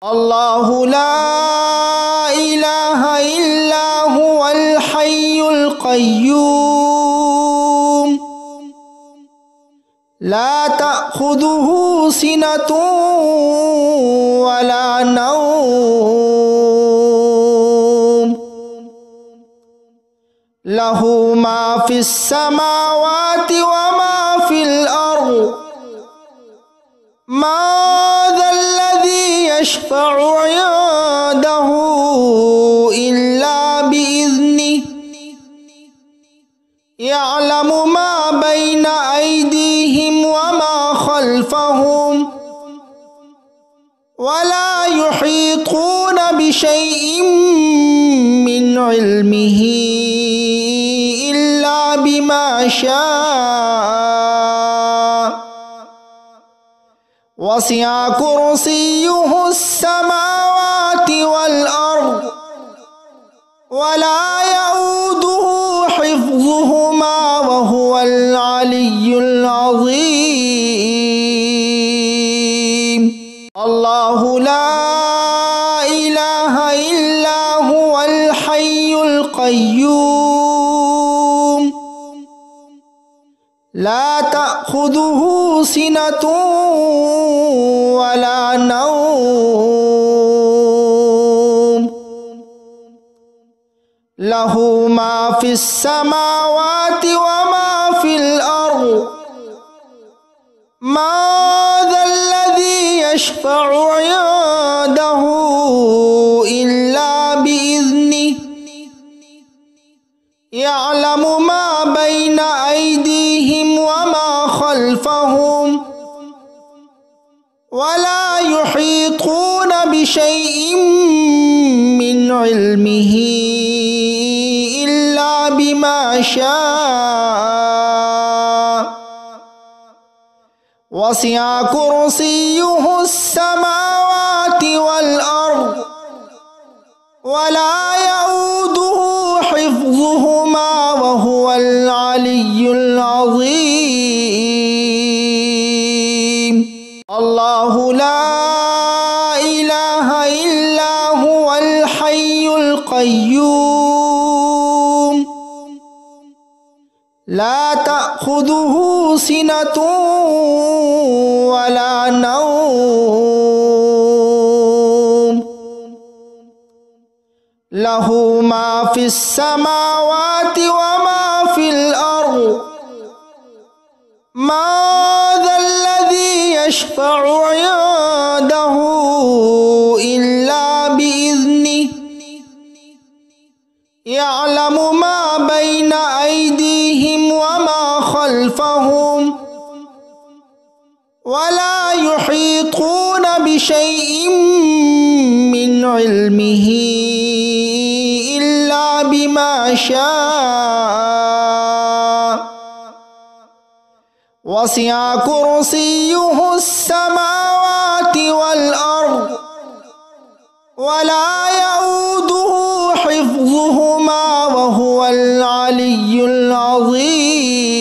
الله لا إله إلا هو الحي القيوم لا تأخذه سنة ولا نوم له ما في السماوات وما في الأرض ما ذا الذي يشفع عنده إلا بإذنه يعلم ما بين أيديهم وما خلفهم ولا يحيطون بشيء من علمه إلا بما شاء وسع كرسيه السماوات والأرض ولا يؤوده حفظهما وهو العلي العظيم الله لا إله إلا هو الحي القيوم لا تأخذه سنة ولا نوم له ما في السماوات وما في الأرض ما ذا الذي يشفع عنده إلا بإذنه يعلم ما بين أيديهم وما خلفهم ولا يحيطون بشيء من علمه إلا بما شاء وسع كرسيه السماوات والأرض ولا يؤوده حفظهما وهو العلي العظيم الله لا إله إلا هو الحي القيوم لا تأخذه سنة ولا نوم له ما في السماوات وما في الأرض ما ذا الذي يشفع عنده إلا بإذنه يعلم ما بين أيديهم وما خلفهم ولا يحيطون بشيء من علمه إلا بما شاء وسع كرسيه السماوات والأرض ولا يؤوده حفظهما وهو العلي العظيم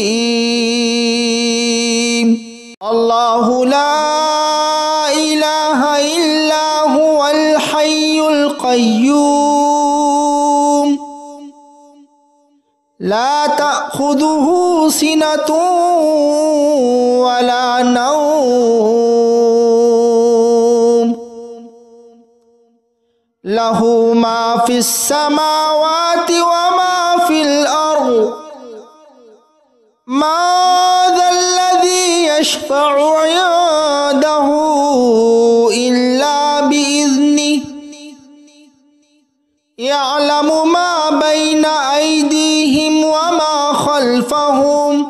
الله لا إله إلا هو الحي القيوم لا تأخذه سنة ولا نوم له ما في السماوات وما في الأرض ما ذا الذي يشفع عنده إلا بإذنه يعلم ما بين أيديهم وما خلفهم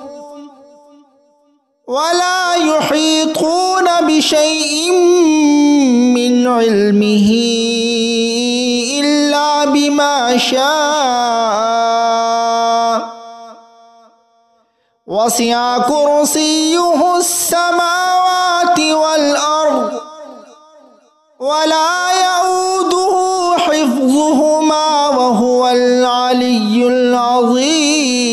ولا يحيطون بشيء من علمه إلا بما شاء وسع كرسيه السماوات والأرض ولا يؤوده حفظهما وهو العلي العظيم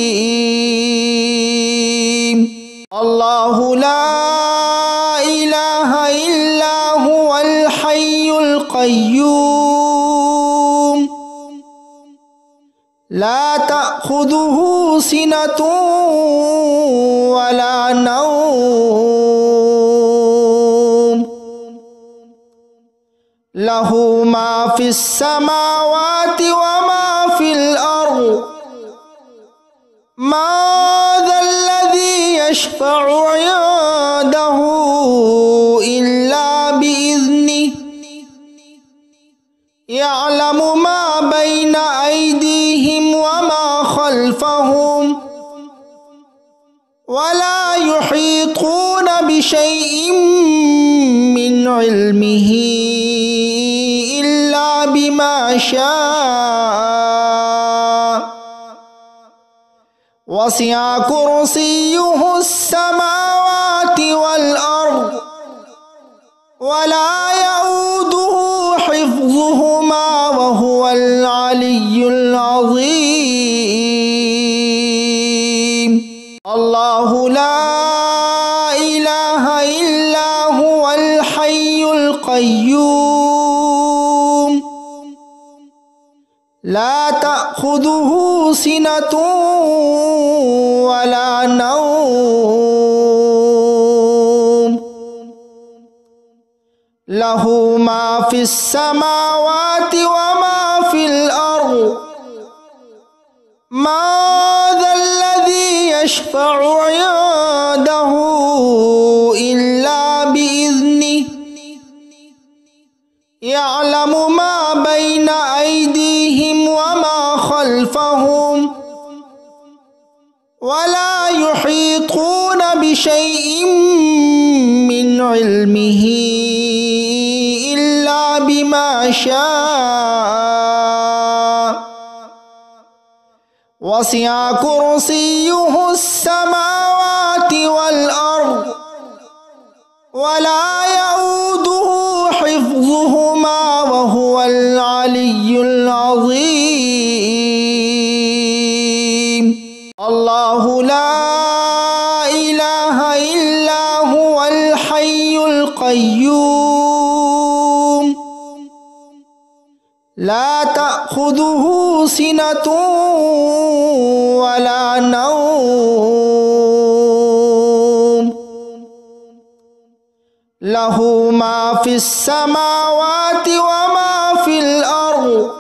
الله لا إله إلا هو الحي القيوم القيوم لا تأخذه سنة ولا نوم له ما في السماوات وما في الأرض ما ذا الذي يشفع عنده إلا بإذنه يعلم ما بين أيديهم وما خلفهم ولا يحيطون بشيء من علمه إلا بما شاء وسع كرسيه السماوات والأرض ولا يؤوده حفظهما وهو العلي العظيم الله لا إله إلا هو الحي القيوم لا تأخذه سنة ولا نوم له ما في السماوات وما في الأرض ما ذا الذي يشفع عنده إلا بإذنه يعلم ما بين أيديهم وما خلفهم ولا يحيطون بشيء من علمه إلا بما شاء وسع كرسيه السماوات والأرض ولا يؤوده حفظهما وهو العلي العظيم الله لا إله إلا هو الحي القيوم لا تأخذه سنة ولا نوم له ما في السماوات وما في الأرض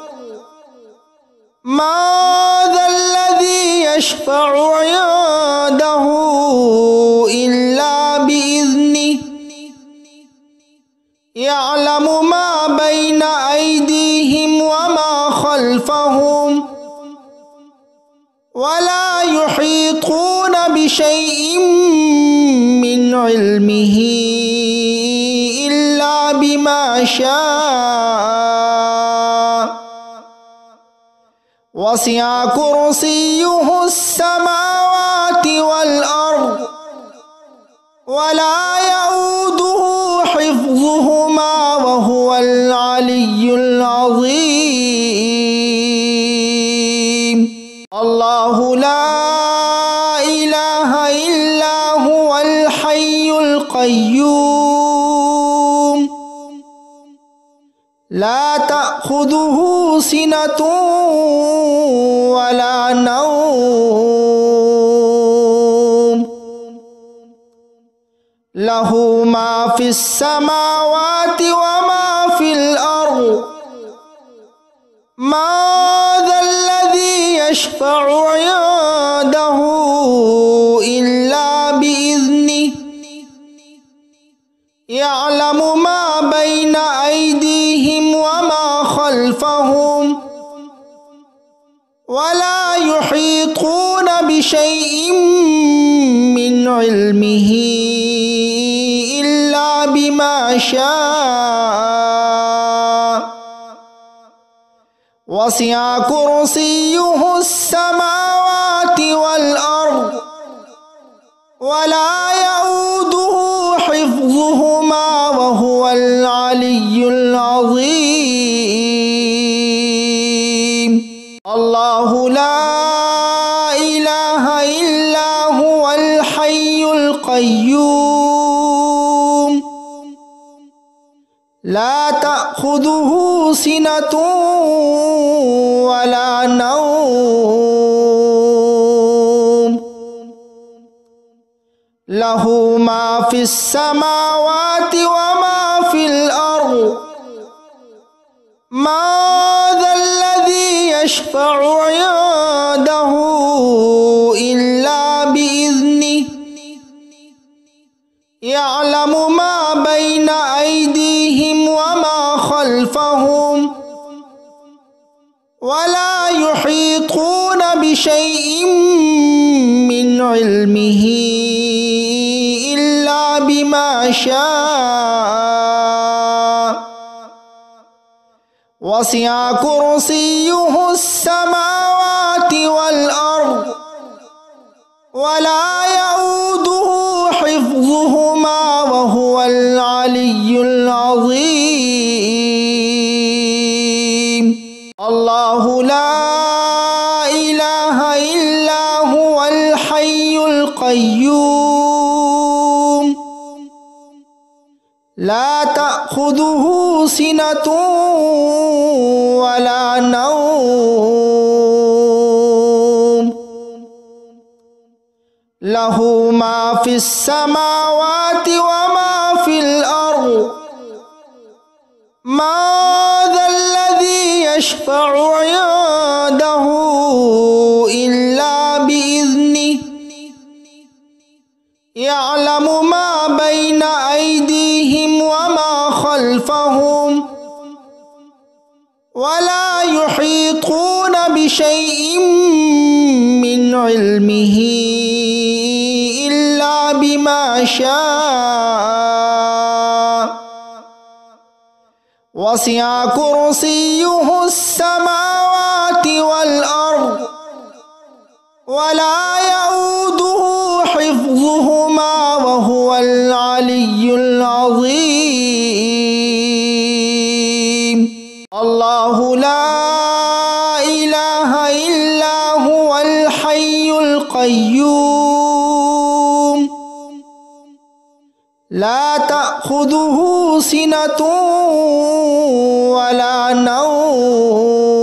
ما ذا الذي يشفع عنده إلا بإذنه يعلم ما بين أيديهم وما خلفهم ولا يحيطون بشيء من علمه إلا بما شاء وسع كرسيه السماوات والأرض ولا يؤوده حفظهما وهو العلي العظيم الله لا إله إلا هو الحي القيوم لا تأخذه سنة ولا نوم له ما في السماوات وما في الأرض ما ذا الذي يشفع عنده إلا بإذنه يعلم ما بين أيديهم وما خلفهم ولا يحيطون بشيء من علمه إلا بما شاء وسع كرسيه السماوات والأرض ولا يؤوده حفظهما وهو العلي العظيم الله لا إله إلا هو الحي القيوم لا تأخذه تأخذه سنة ولا نوم له ما في السماوات وما في الأرض ما ذا الذي يشفع عنده إلا بإذنه يعلم ما بين أيديهم وما خلفهم ولا يحيطون بشيء من علمه إلا بما شاء وسع كرسيه السماوات والأرض ولا يؤوده حفظهما وهو العلي العظيم الله لا إله إلا هو الحي القيوم لا تأخذه سنة ولا نوم له ما في السماوات وما في الأرض ما ذا الذي يشفع عنده إلا بإذنه يعلم ما بين أيديهم وما خلفهم ولا يحيطون بشيء من علمه إلا بما شاء وسع كرسيه السماوات والأرض ولا يؤوده حفظهما وهو العلي العظيم الله لا إله إلا هو الحي القيوم لا تأخذه سنة ولا نوم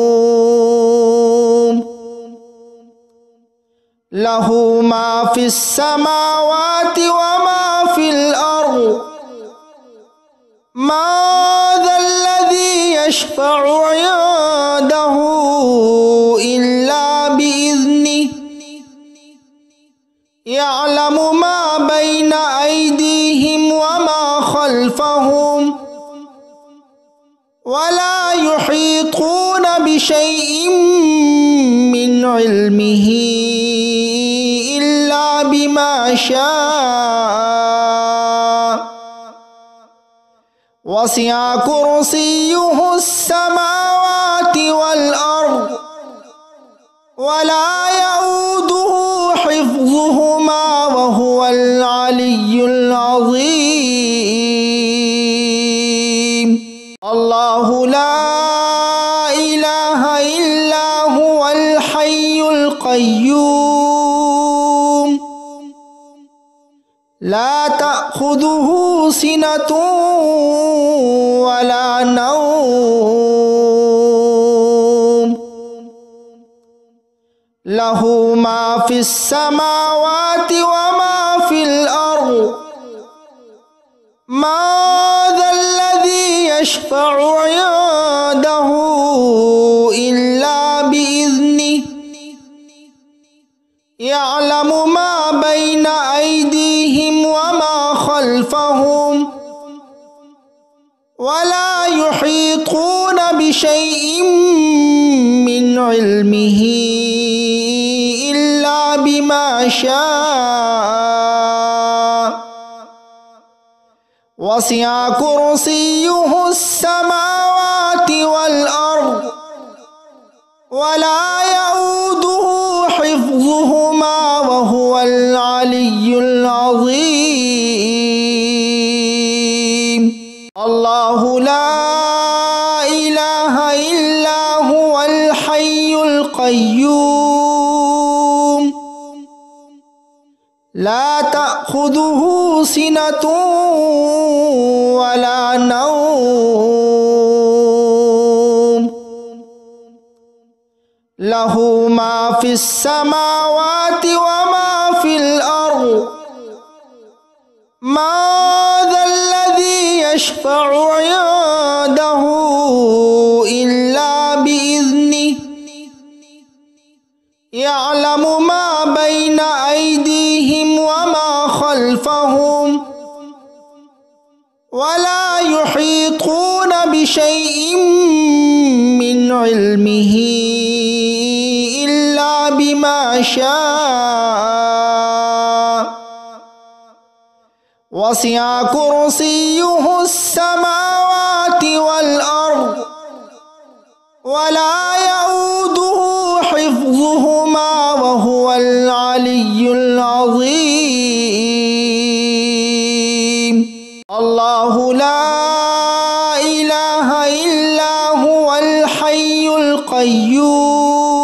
له ما في السماوات وما في الأرض ما ذا الذي يشفع عنده إلا بإذنه يعلم ما بين أيديهم وما خلفهم ولا يحيطون بشيء من علمه إلا بما شاء وسع كرسيه السماوات والأرض ولا يؤوده حفظهما وهو العلي العظيم الله لا إله إلا هو الحي القيوم لا تأخذه سنة ولا نوم له ما في السماوات وما في الأرض ما ذا الذي يشفع عنده إلا بإذنه يعلم ما بين أيديهم وما خلفهم ولا يحيطون بشيء من علمه إلا بما شاء وسع كرسيه السماوات والأرض ولا يؤوده حفظهما وهو العلي العظيم الله لا إله إلا هو الحي القيوم لا تأخذه سنة ولا نوم লাহু মা ফিস সামাওয়াতি ওয়া মা ফিল আরদ মা যাল্লাযী ইয়াশফা'ু 'ইনদাহু ইল্লা বিইذনিহি ইয়া'লামু মা বাইনা আইদিহিম ওয়া মা খালফাহুম ওয়া লা ইউহীতুনা বিশাইইন মিন ইলমিহি ইল্লা বিমা শাআ ওয়াসি'a কুরসিয়্যুহুস সামাওয়াতি ওয়াল আরদ ওয়া লা ইয়াউদুহু হিফযুহুমা ওয়া হুয়াল আলিয়্যুল আযীম। আল্লাহু লা ইলাহা ইল্লা হুয়াল হাইয়ুল কাইয়্যুম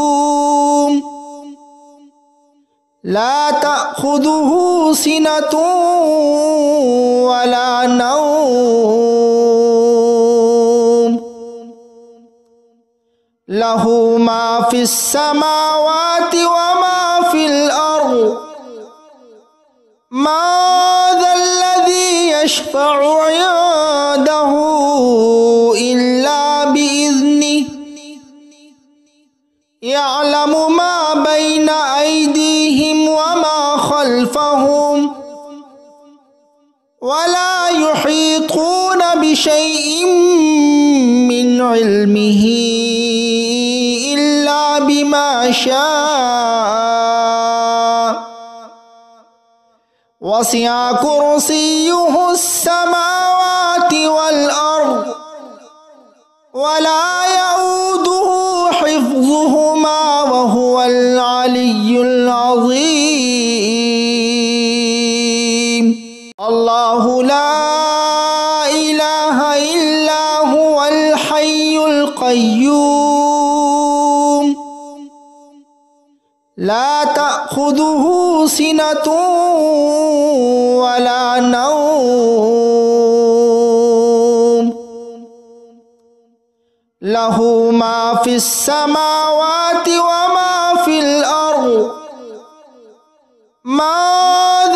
লা তা'খুযুহু সিনাতুন ওয়া লা নাওম লাহু মা ফিস সামাওয়াতি ওয়া মা ফিল আরদ মা যাল্লাযী ইয়াশফা'ু 'ইনদাহু ইল্লা বিইذনিহি ইয়া'লামু মা বাইনা আইদিহিম ওয়া মা খালফাহুম ওয়া লা ইউহীতুনা বিশাইইন মিন ইলমিহি ইল্লা বিমা শাআ ওয়াসি'a কুরসিয়্যুহুস সামাওয়াতি ওয়াল আরদ ওয়া লা ইয়াউদুহু হিফযুহুমা ওয়া হুয়াল আলিয়্যুল আযীম। আল্লাহু লা ইলাহা ইল্লা হুয়াল হাইয়ুল কাইয়্যুম লা তা'খুযুহু সিনাতুন ওয়া লা নাওম লাহু মা ফিস সামাওয়াতি ওয়া মা ফিল আরদ মা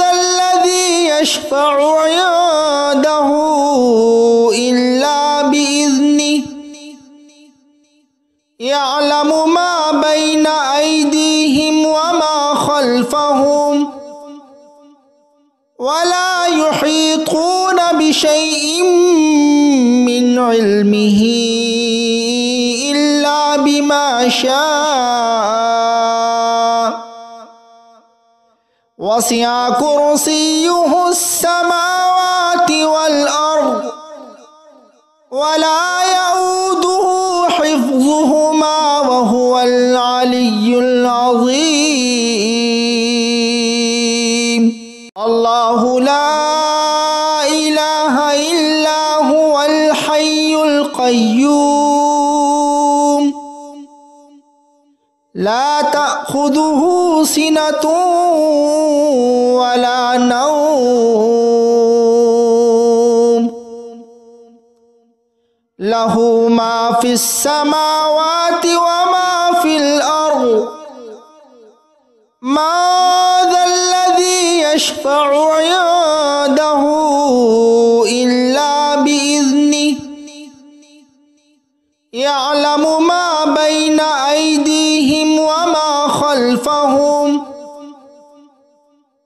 যাল্লাযী ইয়াশফা'ু 'ইনদাহু ইল্লা বিইذনিহি ইয়া'লামু মা বাইনা আইদিহিম ওয়া মা খালফাহুম ওয়া লা ইউহীতুনা বিশাইইন মিন ইলমিহি ইল্লা বিমা শাআ ওয়াসি'a কুরসিয়্যুহুস সামাওয়াতি ওয়াল আরদ ওয়া লা ইয়াউদুহু হিফযুহুমা ওয়া হুয়াল আলিয়্যুল আযীম। আল্লাহু লা ইলাহা ইল্লা হুয়াল হাইয়ুল কাইয়্যুম লা তা'খুযুহু সিনাতুন ওয়া লা নাওম লাহু মা ফিস সামাওয়াতি ওয়া মা ফিল আরদ মা যাল্লাযী ইয়াশফা'ু 'ইনদাহু ইল্লা বিইذনিহি ইয়া'লামু মা বাইনা আইদিহিম ওয়া মা খালফাহুম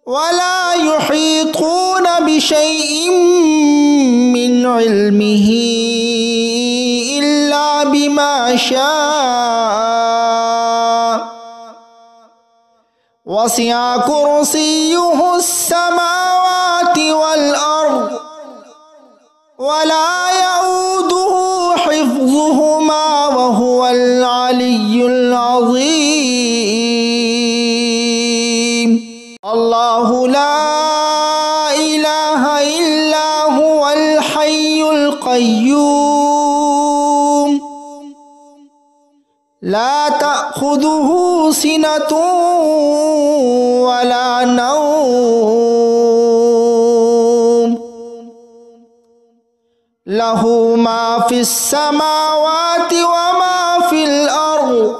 ওয়া লা ইউহীতুনা বিশাইইন মিন ইলমিহি ইল্লা বিমা শাআ ওয়াসি'a কুরসিয়্যুহুস সামাওয়াতি ওয়াল আরদ ওয়া লা ইয়াউদুহু হিফযুহুমা ওয়া হুয়াল আলিয়্যুল আযীম। আল্লাহু লা ইলাহা ইল্লা হুয়াল হাইয়ুল কাইয়্যুম লা তা'খুযুহু সিনাতুন ওয়া লা নাওম লাহু মা ফিস সামাওয়াতি ওয়া মা ফিল আরদ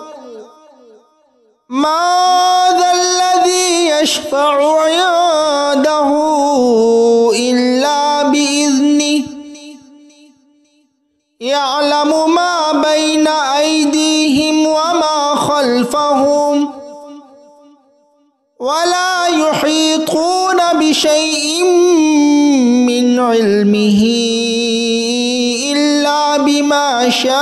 ما ذا الذي يشفع عنده إلا بإذنه يعلم ما بين أيديهم وما خلفهم ولا يحيطون بشيء من علمه إلا بما شاء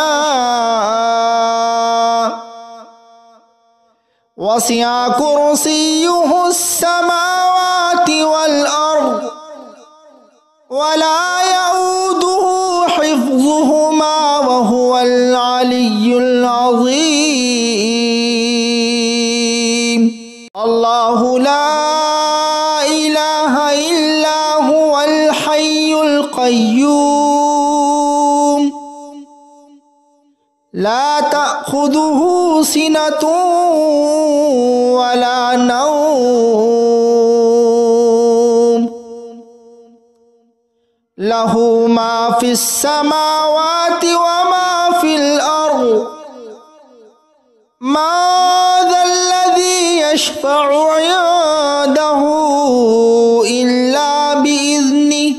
وسع كرسيه السماوات والأرض ولا يؤوده حفظهما وهو العلي العظيم. الله لا إله إلا هو الحي القيوم لا تأخذه سنة ولا نوم له ما في السماوات وما في الأرض ما ذا الذي يشفع عنده إلا بإذنه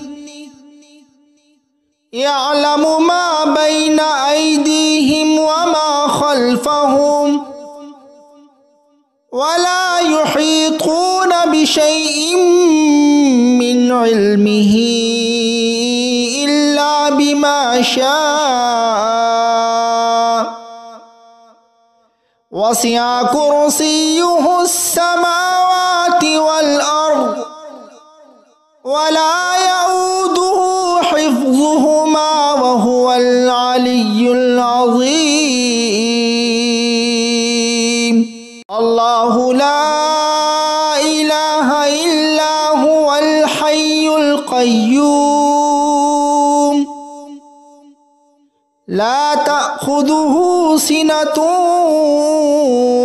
يعلم ما بين أيديهم وما خلفهم ولا يحيطون بشيء من علمه إلا بما شاء وسع كرسيه السماوات والأرض ولا يؤوده حفظهما وهو العلي العظيم. الله لا إله إلا هو الحي القيوم لا تأخذه سنة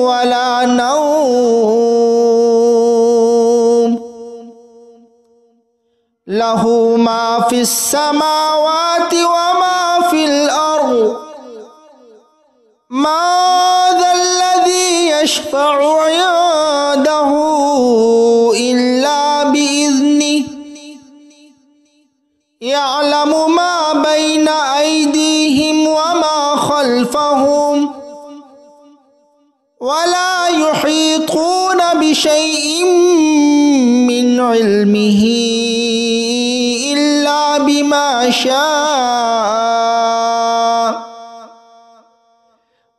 ولا نوم له ما في السماوات وما في الأرض ما ذا الذي يشفع عنده إلا بإذنه يعلم ما بين أيديهم وما خلفهم ولا يحيطون بشيء من علمه إلا بما شاء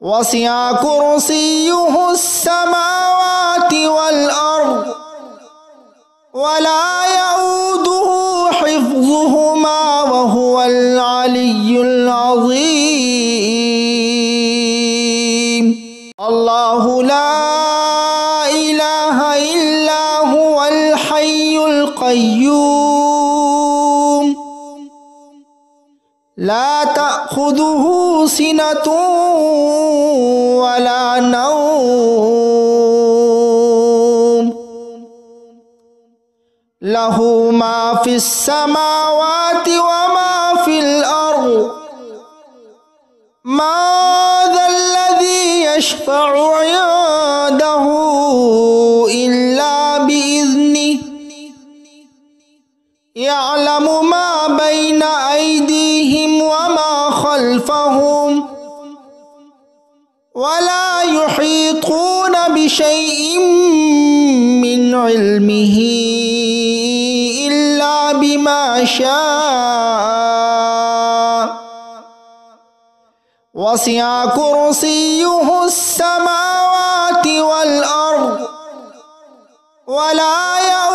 وسع كرسيه السماوات والأرض ولا يؤوده حفظهما وهو العلي العظيم. الله لا إله إلا هو الحي القيوم لا تأخذه سنة ولا نوم له ما في السماوات وما في الأرض ما ذا الذي يشفع عنده إلا بإذنه يعلم ما بين أيديهم وما خلفهم ولا يحيطون بشيء من علمه إلا بما شاء وسع كرسيه السماوات والأرض ولا يؤوده